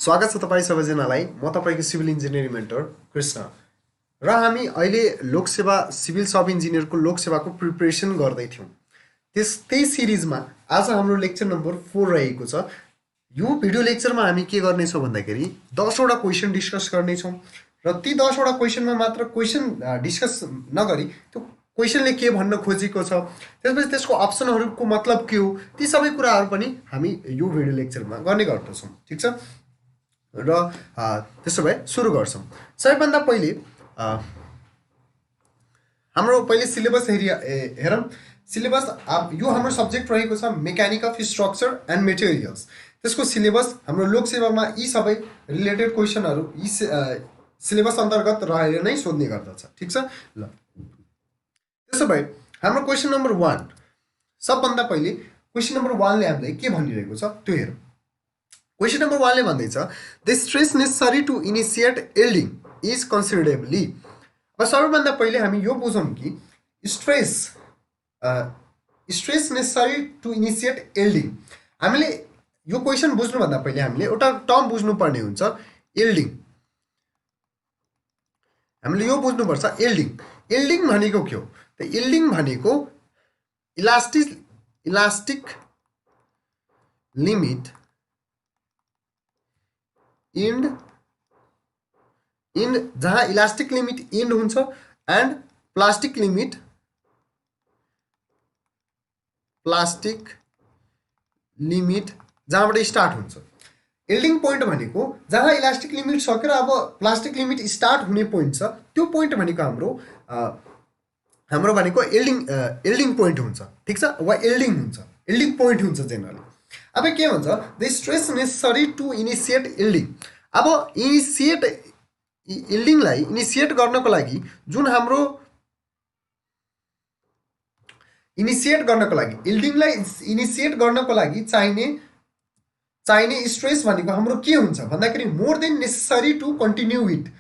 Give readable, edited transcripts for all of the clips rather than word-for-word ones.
स्वागत छ तपाईँ सबैजनालाई। म तपाईँको सिभिल इन्जिनियरिङ मेन्टर कृष्ण र हामी अहिले लोकसेवा सिभिल सब इन्जिनियरको लोकसेवाको प्रिपरेसन गर्दै थियौँ। त्यही सिरिजमा आज हाम्रो लेक्चर नम्बर 4 रहेको छ। यो भिडियो लेक्चरमा हामी के गर्नेछौँ भन्दाखेरि 10वटा क्वेसन डिस्कस गर्नेछौँ र ती 10वटा क्वेसनमा मात्र क्वेसन डिस्कस नगरी त्यो क्वेसनले के भन्न खोजेको छ, त्यसपछि त्यसको अप्सनहरूको मतलब के हो, ती सबै कुराहरू पनि हामी यो भिडियो लेक्चरमा गर्ने गर्दछौँ। ठिक छ र त्यसो भए सुरु गर्छौँ। सबैभन्दा पहिले हाम्रो सिलेबस हेरौँ। सिलेबस यो हाम्रो सब्जेक्ट रहेको छ mechanic of structure and materials. त्यसको सिलेबस हाम्रो लोकसेवामा यी सबै रिलेटेड क्वेसनहरू यी सिलेबस अन्तर्गत रहेर नै सोध्ने गर्दछ। ठिक छ ल, त्यसो भए हाम्रो क्वेसन नम्बर 1, सबभन्दा पहिले क्वेसन नम्बर 1 ले हामीलाई के भनिरहेको छ त्यो हेरौँ। क्वेसन नम्बर 1 ले भन्दैछ the stress necessary to initiate yielding is considerably. अब सबैभन्दा पहिले हामी यो बुझौँ कि stress necessary to initiate yielding. हामीले यो क्वेसन बुझ्नुभन्दा पहिले हामीले एउटा टर्म बुझ्नुपर्ने हुन्छ, एल्डिङ। हामीले यो बुझ्नुपर्छ एल्डिङ। एल्डिङ भनेको के हो? त एल्डिङ भनेको इलास्टिक लिमिट इन्ड जहाँ इलास्टिक लिमिट इन्ड हुन्छ एन्ड प्लास्टिक लिमिट जहाँबाट स्टार्ट हुन्छ। एल्डिङ पोइन्ट भनेको जहाँ इलास्टिक लिमिट सकेर अब प्लास्टिक लिमिट स्टार्ट हुने पोइन्ट छ, त्यो पोइन्ट भनेको हाम्रो भनेको एल्डिङ पोइन्ट हुन्छ। ठिक छ, वा एल्डिङ हुन्छ, एल्डिङ पोइन्ट हुन्छ जेनरली। अब के भन्छ the stress necessary to initiate yielding. अब एल्डिङलाई इनिसिएट गर्नको लागि जुन हाम्रो एल्डिङलाई इनिसिएट गर्नको लागि चाहिने स्ट्रेस भनेको हाम्रो के हुन्छ भन्दाखेरि more than necessary to continue it.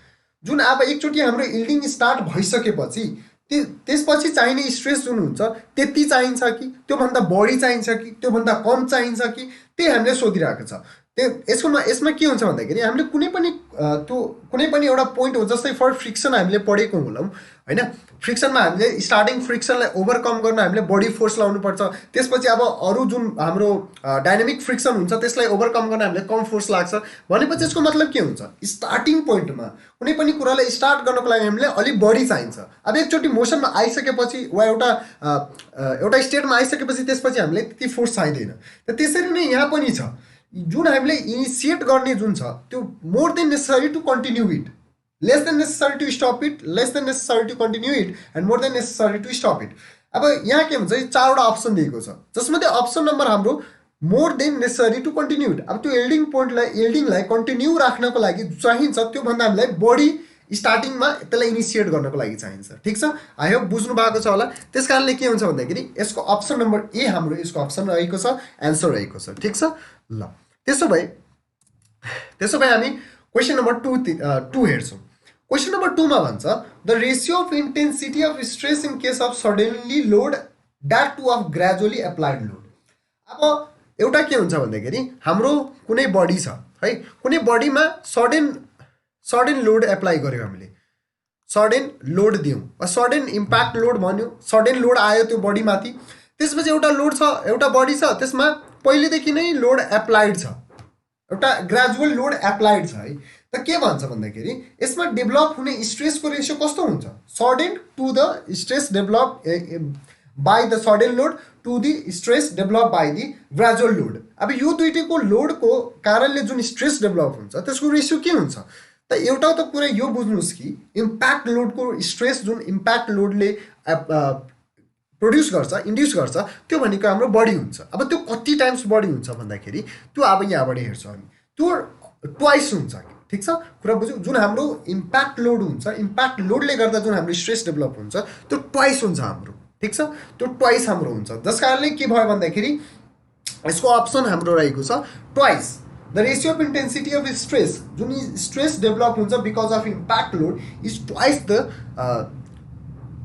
जुन अब एकचोटि हाम्रो एल्डिङ स्टार्ट भइसकेपछि त्यसपछि चाहिने स्ट्रेस जुन हुन्छ त्यति चाहिन्छ कि त्योभन्दा बढी चाहिन्छ कि त्योभन्दा कम चाहिन्छ कि त्यही हामीले सोधिरहेको छ। यसमा के हुन्छ भन्दाखेरि हामीले कुनै पनि एउटा पोइन्ट हो, जस्तै फर फ्रिक्सन हामीले पढेको होलाौँ होइन। फ्रिक्सनमा हामीले स्टार्टिङ फ्रिक्सनलाई ओभरकम गर्न हामीले बडी फोर्स लाउनुपर्छ। त्यसपछि अब अरू जुन हाम्रो डाइनामिक फ्रिक्सन हुन्छ त्यसलाई ओभरकम गर्न हामीले कम फोर्स लाग्छ। भनेपछि यसको मतलब के हुन्छ, स्टार्टिङ पोइन्टमा कुनै पनि कुरालाई स्टार्ट गर्नको लागि हामीले अलिक बढी चाहिन्छ। अब एकचोटि मोसनमा आइसकेपछि वा एउटा स्टेटमा आइसकेपछि त्यसपछि हामीले त्यति फोर्स चाहिँदैन। त त्यसरी नै यहाँ पनि छ, जुन हामीले इनिसिएट गर्ने जुन छ त्यो more than necessary to continue it, less than necessary to stop it, less than necessary to continue it and more than necessary to stop it. अब यहाँ के भन्छ, 4वटा अप्सन दिएको छ जसमध्ये अप्सन नम्बर हाम्रो more than necessary to continue it. अब त्यो एल्डिङलाई कन्टिन्यू राख्नको लागि चाहिन्छ त्योभन्दा हामीलाई बढी स्टार्टिङमा त्यसलाई इनिसिएट गर्नको लागि चाहिन्छ। ठिक छ, आई होप बुझ्नु भएको छ होला। त्यस कारणले के हुन्छ भन्दाखेरि यसको अप्सन नम्बर ए हाम्रो यसको अप्सन रहेको छ, एन्सर रहेको छ। ठिक छ ल, त्यसो भए हामी क्वेसन नम्बर 2 हेर्छौँ। क्वेसन नम्बर 2 मा भन्छ the ratio of intensity of stress in case of suddenly load that to of gradually applied load. अब एउटा के हुन्छ भन्दाखेरि हाम्रो कुनै बडी छ है, कुनै बडीमा सडन लोड एप्लाई गर्यो, हामीले सडन लोड दियौँ, सडन इम्प्याक्ट लोड भन्यो, सडन लोड आयो त्यो बडीमाथि। त्यसपछि एउटा लोड छ, एउटा बडी छ, त्यसमा पहिलेदेखि नै लोड एप्लाइड छ, एउटा ग्रेजुअल लोड एप्लाइड छ है। त के भन्छ भन्दाखेरि यसमा डेभलप हुने स्ट्रेसको रेसियो कस्तो हुन्छ, sudden to the stress develop by the sudden load to the stress develop by the gradual load. अब यो दुईटैको लोडको कारणले जुन स्ट्रेस डेभलप हुन्छ त्यसको रेसियो के हुन्छ त एउटा त कुरा यो बुझ्नुहोस् कि इम्प्याक्ट लोडको स्ट्रेस जुन इम्प्याक्ट लोडले इन्ड्युस गर्छ त्यो भनेको हाम्रो बडी हुन्छ। अब त्यो कति टाइम्स बडी हुन्छ भन्दाखेरि त्यो अब यहाँबाट हेर्छौँ हामी, त्यो ट्वाइस हुन्छ। ठिक छ, कुरा बुझ्यौँ। जुन हाम्रो इम्प्याक्ट लोड हुन्छ, इम्प्याक्ट लोडले गर्दा जुन हाम्रो स्ट्रेस डेभलप हुन्छ त्यो ट्वाइस हुन्छ हाम्रो। ठिक छ, त्यो ट्वाइस हाम्रो हुन्छ। जस कारणले के भयो भन्दाखेरि यसको अप्सन हाम्रो रहेको छ twice. The ratio of intensity of stress, जुन स्ट्रेस डेभलप हुन्छ because of impact load is twice the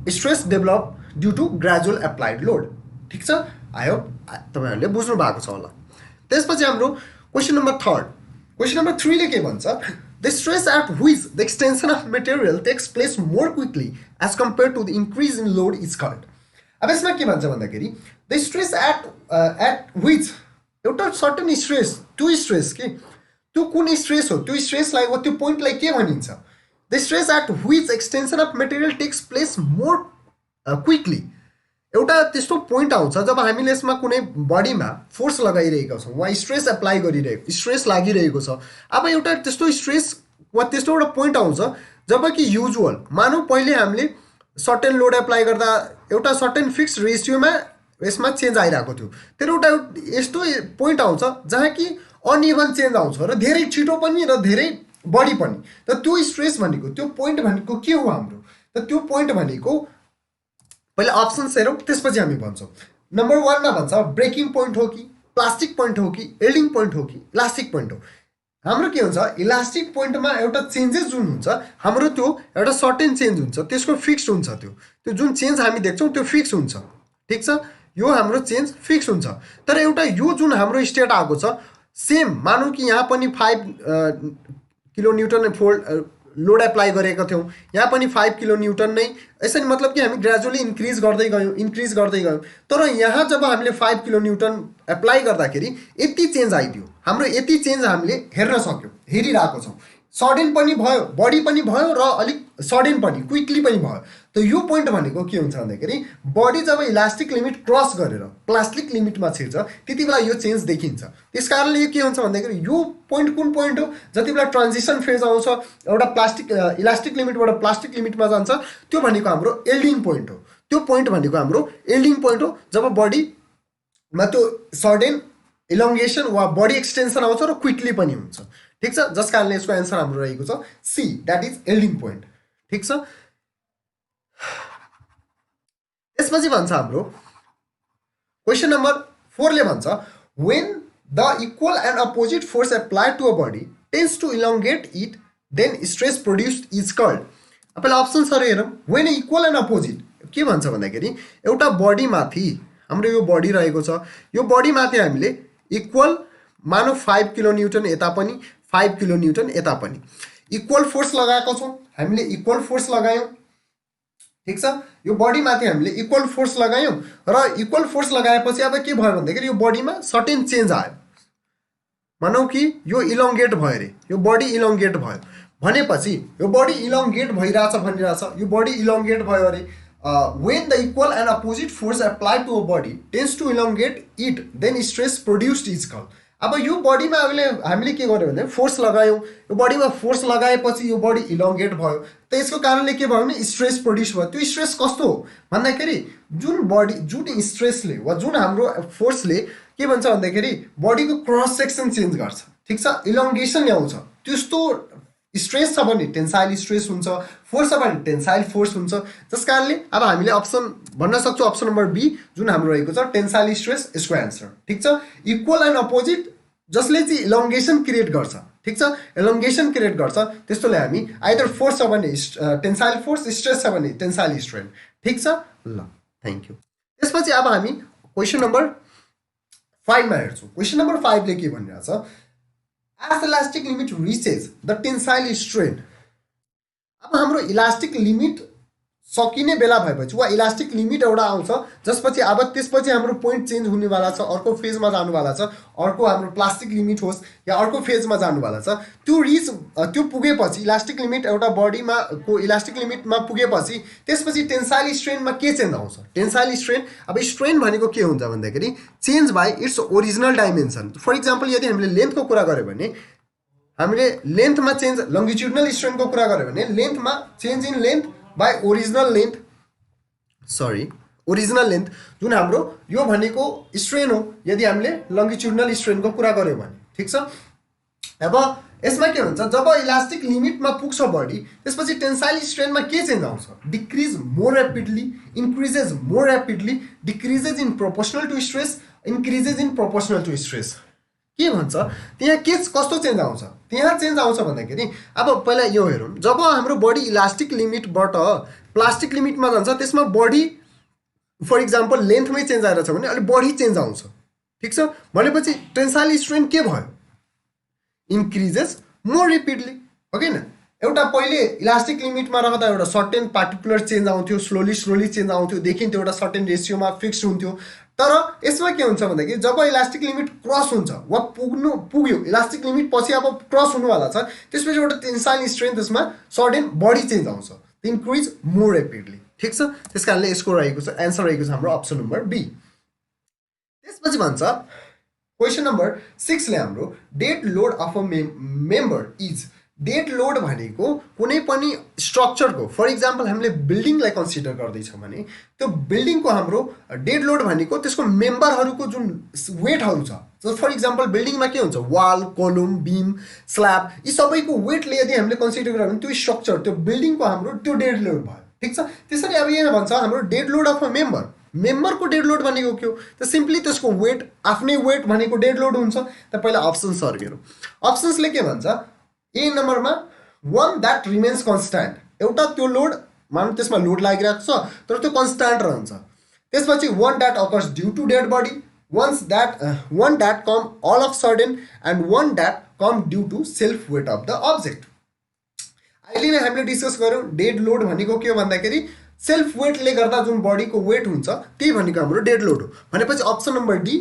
stress develop due to gradual applied load. ठिक छ, आई होप तपाईँहरूले बुझ्नु भएको छ होला। त्यसपछि हाम्रो क्वेसन नम्बर 3 क्वेसन नम्बर 3 ले के भन्छ the stress at which the extension of material takes place more quickly as compare to the increase in load is called. अब यसमा के भन्छ भन्दाखेरि द स्ट्रेस एट व्हिच एउटा सर्टन स्ट्रेस त्यो स्ट्रेस के त्यो कुन स्ट्रेस हो त्यो स्ट्रेसलाई वा त्यो पोइन्टलाई के भनिन्छ the stress at which extension of material takes place more quickly एउटा त्यस्तो पोइन्ट आउँछ जब हामीले यसमा कुनै बडीमा फोर्स लगाइरहेका छौँ वा स्ट्रेस एप्लाई गरिरहेको स्ट्रेस लागिरहेको छ। अब एउटा त्यस्तो स्ट्रेस वा त्यस्तो एउटा पोइन्ट आउँछ जब कि युजुअल मानौँ पहिले हामीले सर्टेन लोड एप्लाई गर्दा एउटा सर्टेन फिक्स रेसियोमा यसमा चेन्ज आइरहेको थियो तर एउटा यस्तो पोइन्ट आउँछ जहाँ कि अनइभन चेन्ज आउँछ र धेरै छिटो पनि र धेरै बढी पनि। त त्यो स्ट्रेस भनेको त्यो पोइन्ट भनेको के हो हाम्रो त त्यो पोइन्ट भनेको पहिले अप्सन्स हेरौँ त्यसपछि हामी भन्छौँ। नम्बर 1 मा भन्छ ब्रेकिङ पोइन्ट हो कि प्लास्टिक पोइन्ट हो कि एल्डिङ पोइन्ट हो कि इलास्टिक पोइन्ट हो। हाम्रो के हुन्छ इलास्टिक पोइन्टमा एउटा चेन्जेस जुन हुन्छ हाम्रो त्यो एउटा सर्टेन चेन्ज हुन्छ त्यसको फिक्स हुन्छ त्यो जुन चेन्ज हामी देख्छौँ त्यो फिक्स हुन्छ ठिक छ यो हाम्रो चेन्ज फिक्स हुन्छ। तर एउटा यो जुन हाम्रो स्टेट आएको छ सेम मानौँ कि यहाँ पनि 5 kilo newton fold load apply गरेका थियौँ यहाँ पनि 5 किलो न्युटन नै यसरी मतलब कि हामी ग्रेजुअली इन्क्रिज गर्दै गयौँ तर यहाँ जब हामीले 5 किलो न्युटन एप्लाई गर्दाखेरि यति चेन्ज आइदियो हाम्रो यति चेन्ज हामीले हेर्न सक्यौँ हेरिरहेको छौँ सडन पनि भयो बडी पनि भयो र अलिक सडन पनि क्विकली पनि भयो। त यो पोइन्ट भनेको के हुन्छ भन्दाखेरि बडी जब इलास्टिक लिमिट क्रस गरेर प्लास्टिक लिमिटमा छिर्छ त्यति बेला यो चेन्ज देखिन्छ। त्यस कारणले यो के हुन्छ भन्दाखेरि यो पोइन्ट कुन पोइन्ट हो जति बेला ट्रान्जिसन फेज आउँछ एउटा प्लास्टिक इलास्टिक लिमिटबाट प्लास्टिक लिमिटमा जान्छ त्यो भनेको हाम्रो एल्डिङ पोइन्ट हो। त्यो पोइन्ट भनेको हाम्रो एल्डिङ पोइन्ट हो जब बडीमा त्यो सडन इलोङ्गेसन वा बडी एक्सटेन्सन आउँछ र क्विकली पनि हुन्छ ठिक छ जस कारणले यसको एन्सर हाम्रो रहेको छ सी द्याट इज एल्डिङ पोइन्ट ठिक छ। त्यसपछि भन्छ हाम्रो क्वेसन नम्बर 4 ले भन्छ when the equal and opposite force applied to a body tends to elongate it then stress produced is called। पहिला अप्सन्सहरू हेरौँ when equal and opposite के भन्छ भन्दाखेरि एउटा बडी माथि हाम्रो यो बडी रहेको छ यो बडी माथि हामीले इक्वल मानौ 5 किलो न्युटन यता पनि 5 किलो न्युटन यता पनि इक्वल फोर्स लगाएको छौँ हामीले इक्वल फोर्स लगायौँ ठिक छ यो बडी माथि हामीले इक्वल फोर्स लगायौँ र इक्वल फोर्स लगाएपछि अब के भयो भन्दाखेरि यो बडीमा सर्टेन चेन्ज आयो मानौ कि यो इलोङ्गेट भयो अरे यो बडी इलोङ्गेट भयो भनेपछि यो बडी इलोङ्गेट भइरहेछ भनिरहेछ यो बडी इलोङ्गेट भयो अरे when the equal and opposite force applied to a body tends to elongate it then stress produced is called। अब यो बडीमा हामीले के गर्यो भने फोर्स लगायौँ यो बडीमा फोर्स लगाएपछि यो बडी इलोङ्गेट भयो त यसको कारणले के भयो भने स्ट्रेस प्रड्युस भयो। त्यो स्ट्रेस कस्तो हो भन्दाखेरि जुन स्ट्रेसले वा जुन हाम्रो फोर्सले के भन्छ भन्दाखेरि बडीको क्रस सेक्सन चेन्ज गर्छ ठिक छ इलोङ्गेसन ल्याउँछ त्यस्तो स्ट्रेस छ भने टेन्साइल स्ट्रेस हुन्छ फोर्स छ भने टेन्साइल फोर्स हुन्छ जस कारणले अब हामीले अप्सन भन्न सक्छौँ अप्सन नम्बर बी जुन हाम्रो रहेको छ टेन्साइल स्ट्रेस यसको एन्सर ठिक छ। इक्वल एन्ड अपोजिट जसले चाहिँ इलोङ्गेसन क्रिएट गर्छ ठिक छ इलोङ्गेसन क्रिएट गर्छ त्यस्तोले हामी आइदर फोर्स छ भने टेन्साइल फोर्स स्ट्रेस छ भने टेन्साइल स्ट्रेन ठिक छ ल थ्याङ्क यू। त्यसपछि अब हामी क्वेसन नम्बर 5 मा हेर्छौँ। क्वेसन नम्बर 5 ले के भनिरहेछ as elastic limit reaches the tensile strain। अब हाम्रो इलास्टिक लिमिट सकिने बेला भएपछि वा इलास्टिक लिमिट एउटा आउँछ जसपछि अब त्यसपछि हाम्रो पोइन्ट चेन्ज हुनेवाला छ अर्को फेजमा जानुवाला छ अर्को हाम्रो प्लास्टिक लिमिट होस् या अर्को फेजमा जानुवाला छ त्यो पुगेपछि इलास्टिक लिमिट एउटा बडीमा को इलास्टिक लिमिटमा पुगेपछि त्यसपछि टेन्साइल स्ट्रेनमा के चेन्ज आउँछ टेन्साइल स्ट्रेन। अब स्ट्रेन भनेको के हुन्छ भन्दाखेरि change by its original dimension. For example यदि हामीले लेन्थको कुरा गऱ्यो भने हामीले लेन्थमा चेन्ज लङ्गिट्युडनल स्ट्रेनको कुरा गऱ्यो भने लेन्थमा change in length by original length जुन हाम्रो यो भनेको स्ट्रेन हो यदि हामीले लङ्गिट्युडनल स्ट्रेनको कुरा गऱ्यौँ भने ठिक छ। अब यसमा के हुन्छ जब इलास्टिक लिमिटमा पुग्छ बडी त्यसपछि टेन्साइल स्ट्रेनमा के चेन्ज आउँछ decrease more rapidly increases more rapidly decreases in proportional to stress increases in proportional to stress के भन्छ त्यहाँ के कस्तो चेन्ज आउँछ त्यहाँ चेन्ज आउँछ भन्दाखेरि अब पहिला यो हेरौँ जब हाम्रो बडी इलास्टिक लिमिटबाट प्लास्टिक लिमिटमा जान्छ त्यसमा बडी फर इक्जाम्पल लेन्थमै चेन्ज आएर छ भने अलिक बढी चेन्ज आउँछ ठिक छ भनेपछि टेन्साइल स्ट्रेन के भयो इन्क्रिजेस मोर रेपिडली, हो कि न? एउटा पहिले इलास्टिक लिमिटमा रहँदा एउटा सर्टेन पार्टिकुलर चेन्ज आउँथ्यो, स्लोली चेन्ज आउँथ्यो, देखिन्थ्यो एउटा सर्टेन रेसियोमा फिक्स हुन्थ्यो। तर यसमा के हुन्छ भन्दाखेरि जब इलास्टिक लिमिट क्रस हुन्छ वा पुग्यो, इलास्टिक लिमिट पछि अब क्रस हुनुवाला छ, त्यसपछि एउटा टेन्साइल स्ट्रेन्थ यसमा सर्टेन बढी चेन्ज आउँछ, इन्क्रिज मोर रेपिडली। ठिक छ, त्यस कारणले यसको रहेको छ एन्सर रहेको छ हाम्रो अप्सन नम्बर बी। त्यसपछि भन्छ क्वेसन नम्बर 6 ले हाम्रो dead load of a member is. Dead load भनेको कुनै पनि स्ट्रक्चरको, फर इक्जाम्पल हामीले बिल्डिङलाई कन्सिडर गर्दैछौँ भने त्यो बिल्डिङको हाम्रो डेड लोड भनेको त्यसको मेम्बरहरूको जुन वेटहरू छ। सो फर इक्जाम्पल बिल्डिङमा के हुन्छ, वाल, कलम, बिम, स्ल्याब, यी सबैको वेटले यदि हामीले कन्सिडर गऱ्यो भने त्यो स्ट्रक्चर, त्यो बिल्डिङको हाम्रो त्यो डेड लोड भयो। ठिक छ, त्यसरी अब यहाँ भन्छ हाम्रो डेड लोड अफ अ मेम्बरको डेड लोड भनेको के हो त? सिम्पली त्यसको वेट, आफ्नै वेट भनेको डेड लोड हुन्छ। त पहिला अप्सन्सहरू हेरौँ। अप्सन्सले के भन्छ, ए नम्बरमा वान द्याट रिमेन्स कन्स्ट्यान्ट, एउटा त्यो लोड मानौँ त्यसमा लोड लागिरहेको छ तर त्यो कन्स्ट्यान्ट रहन्छ। त्यसपछि one that occurs due to dead body, one that come all of sudden, and one that come due to self weight of the object. अहिले नै हामीले डिस्कस गऱ्यौँ डेड लोड भनेको के हो भन्दाखेरि सेल्फ वेटले गर्दा जुन बडीको वेट हुन्छ त्यही भनेको हाम्रो डेड लोड हो। भनेपछि option number D,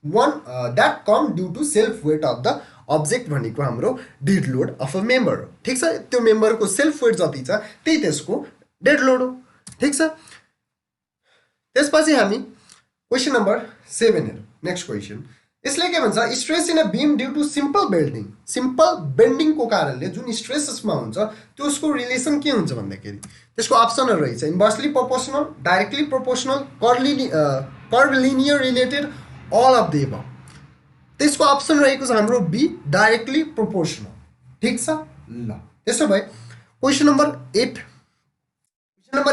one that come due to self weight of the object भनेको हाम्रो dead load of a member हो। ठिक छ, त्यो मेम्बरको सेल्फ वेट जति छ त्यही त्यसको डेड लोड हो। ठिक छ, त्यसपछि हामी क्वेसन नम्बर 7 हेरौँ। नेक्स्ट क्वेसन, यसले के भन्छ, stress in a beam due to simple बेन्डिङको कारणले जुन स्ट्रेस यसमा हुन्छ त्यसको रिलेसन के हुन्छ भन्दाखेरि त्यसको अप्सनहरू रहेछ, inversely proportional, directly proportional, curvilinear related, all of the above. त्यसको अप्सन रहेको छ हाम्रो बी, डाइरेक्टली प्रोपोर्सनल। ठिक छ, ल त्यसो भए क्वेसन नम्बर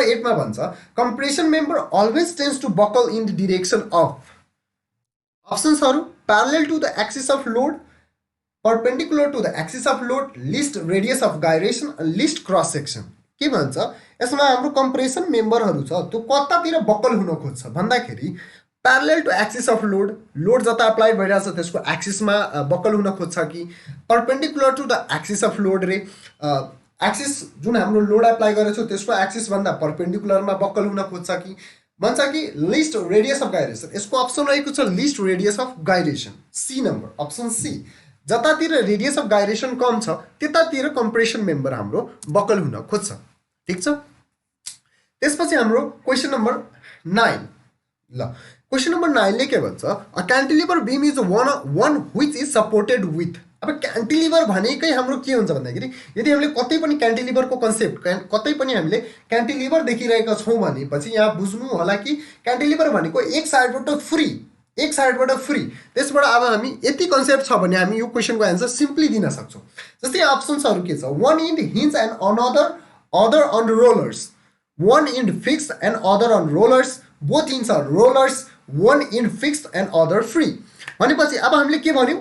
8 मा भन्छ compression member always tends to buckle in the direction of. अप्सन्सहरू parallel to the axis of load, perpendicular to the axis of load, least radius of gyration, least cross section. के भन्छ यसमा हाम्रो compression मेम्बरहरू छ त्यो कतातिर बकल हुन खोज्छ भन्दाखेरि parallel to axis of load जता अप्लाई भइरहेछ त्यसको एक्सिसमा बकल हुन खोज्छ कि perpendicular to the axis of load रे एक्सिस जुन हाम्रो लोड अप्लाई गरेको छ त्यसको एक्सिसभन्दा परपेन्डिकुलरमा बकल हुन खोज्छ कि भन्छ कि लिस्ट रेडियस अफ गाइरेसन। यसको अप्सन रहेको छ least radius of gyration, C number, option C. जतातिर रेडियस अफ गाइरेसन कम छ त्यतातिर कम्प्रेसन मेम्बर हाम्रो बकल हुन खोज्छ। ठिक छ, त्यसपछि हाम्रो क्वेसन नम्बर 9। ल क्वेसन नम्बर 9 ले के भन्छ, a cantilever beam is one which is supported with. अब क्यान्टिलिभर भनेकै हाम्रो के हुन्छ भन्दाखेरि यदि हामीले कतै पनि क्यान्टिलिभरको कन्सेप्ट कतै पनि हामीले क्यान्टिलिभर देखिरहेका छौँ भनेपछि यहाँ बुझ्नु होला कि क्यान्टिलिभर भनेको एक साइडबाट फ्री। त्यसबाट अब हामी यति कन्सेप्ट छ भने हामी यो क्वेसनको एन्सर सिम्पली दिन सक्छौँ। जस्तै अप्सन्सहरू के छ, one end hinge and other on rollers, one end fixed and other on rollers, both ends are rollers, one end fixed and other free। भनेपछि अब हामीले के भन्यौँ,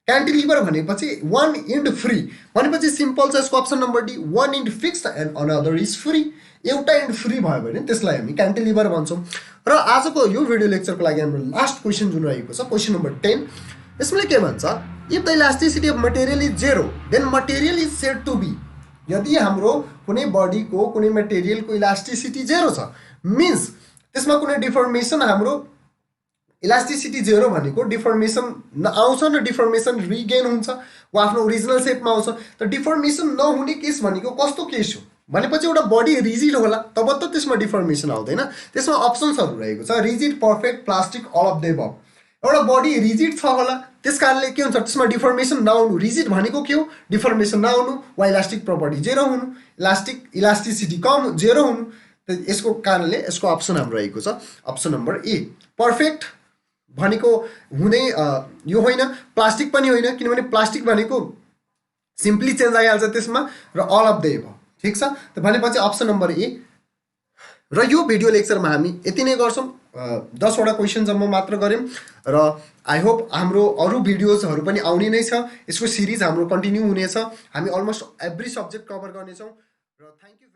क्यान्टिलिभर भनेपछि one end free भनेपछि सिम्पल छ यसको option number D, one end fixed and another is free। एउटा एन्ड फ्री भयो भने त्यसलाई हामी क्यान्टिलिभर भन्छौँ। र आजको यो भिडियो लेक्चरको लागि हाम्रो लास्ट क्वेसन जुन रहेको छ क्वेसन नम्बर 10, यसले के भन्छ, if the elasticity of material is 0 then material is said to be. यदि हाम्रो कुनै बडीको कुनै मटेरियलको इलास्टिसिटी 0 छ मिन्स त्यसमा कुनै डिफर्मेसन, हाम्रो इलास्टिसिटी 0 भनेको डिफर्मेसन आउँछ न, डिफर्मेसन रिगेन हुन्छ वा आफ्नो ओरिजिनल सेपमा आउँछ। त डिफर्मेसन नहुने केस भनेको कस्तो केस हो भनेपछि एउटा बडी रिजिड होला तब त त्यसमा डिफर्मेसन आउँदैन। त्यसमा अप्सन्सहरू रहेको छ rigid, perfect, plastic, all of the above. एउटा बडी रिजिड छ होला त्यस कारणले के हुन्छ त्यसमा डिफर्मेसन नआउनु। रिजिड भनेको के हो, डिफर्मेसन नआउनु वा इलास्टिक प्रपर्टी 0 हुनु, इलास्टिसिटी कम 0 हुनु। त यसको कारणले यसको अप्सन हाम्रो रहेको छ अप्सन नम्बर ए। पर्फेक्ट भनेको हुँदै यो होइन, प्लास्टिक पनि होइन, किनभने प्लास्टिक भनेको सिम्पली चेन्ज आइहाल्छ त्यसमा, र अल अफ द एबभ। ठिक छ, त भनेपछि अप्सन नम्बर ए। र यो भिडियो लेक्चरमा हामी यति नै गर्छौँ, 10 वटा क्वेसनसम्म मात्र गऱ्यौँ र आई होप हाम्रो अरू भिडियोजहरू पनि आउने नै छ। यसको सिरिज हाम्रो कन्टिन्यू हुनेछ, हामी अलमोस्ट एभ्री सब्जेक्ट कभर गर्नेछौँ र थ्याङ्क यू।